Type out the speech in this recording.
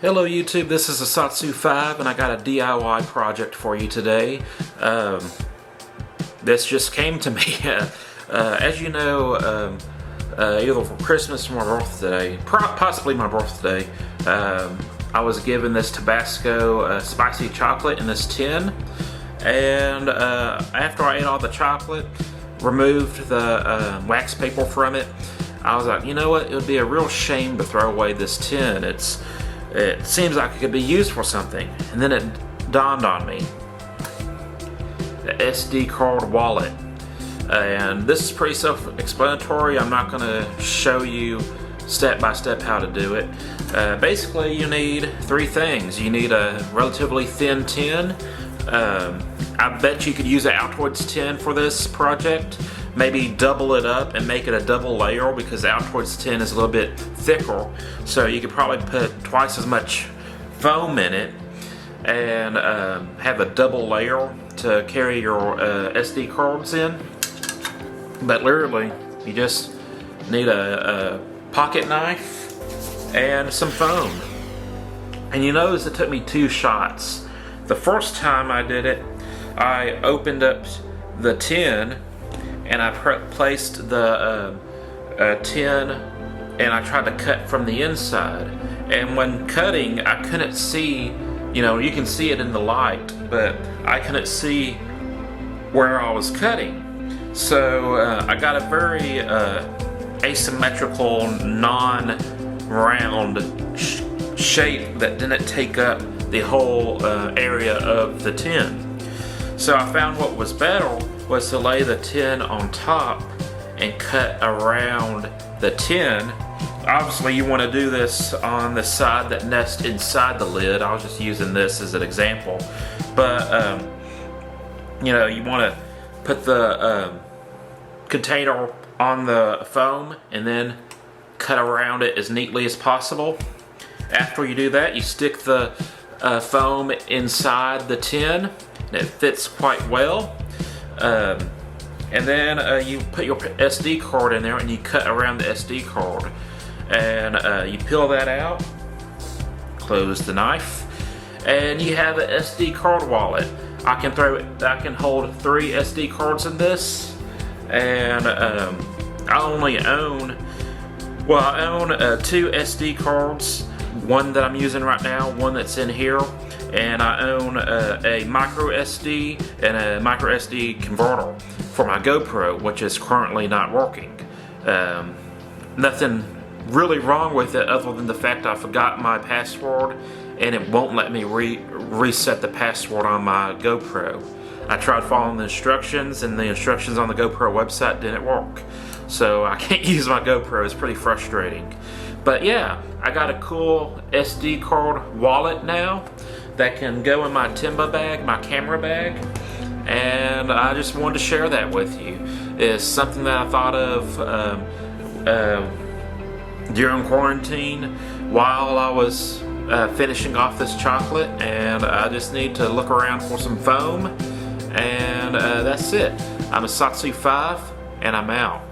Hello YouTube, this is Asatsu 5 and I got a DIY project for you today. This just came to me. As you know, either for Christmas or my birthday, possibly my birthday, I was given this Tabasco spicy chocolate in this tin. And after I ate all the chocolate, removed the wax paper from it, I was like, you know what, it would be a real shame to throw away this tin. It seems like it could be used for something. And then it dawned on me. The SD card wallet. And this is pretty self-explanatory. I'm not going to show you step by step how to do it. Basically, you need three things. You need a relatively thin tin. I bet you could use an Altoids tin for this project. Maybe double it up and make it a double layer, because the Altoids tin is a little bit thicker. So you could probably put twice as much foam in it and have a double layer to carry your SD cards in. But literally, you just need a pocket knife and some foam. And you notice it took me 2 shots. The first time I did it, I opened up the tin and I placed the tin and I tried to cut from the inside. And when cutting, I couldn't see, you know, you can see it in the light, but I couldn't see where I was cutting. So I got a very asymmetrical, non-round shape that didn't take up the whole area of the tin. So I found what was better was to lay the tin on top and cut around the tin. Obviously you want to do this on the side that nests inside the lid. I was just using this as an example. But you know, you want to put the container on the foam and then cut around it as neatly as possible. After you do that, you stick the foam inside the tin, and it fits quite well. And then you put your SD card in there and you cut around the SD card. And you peel that out, close the knife, and you have an SD card wallet. I can hold 3 SD cards in this. And I only own, well, I own 2 SD cards. One that I'm using right now, one that's in here, and I own a micro SD and a micro SD converter for my GoPro, which is currently not working. Nothing really wrong with it other than the fact I forgot my password and it won't let me reset the password on my GoPro. I tried following the instructions, and the instructions on the GoPro website didn't work. So I can't use my GoPro. It's pretty frustrating. But yeah, I got a cool SD card wallet now that can go in my Timba bag, my camera bag. And I just wanted to share that with you. It's something that I thought of during quarantine while I was finishing off this chocolate. And I just need to look around for some foam. And that's it. I'm Asatsu 5, and I'm out.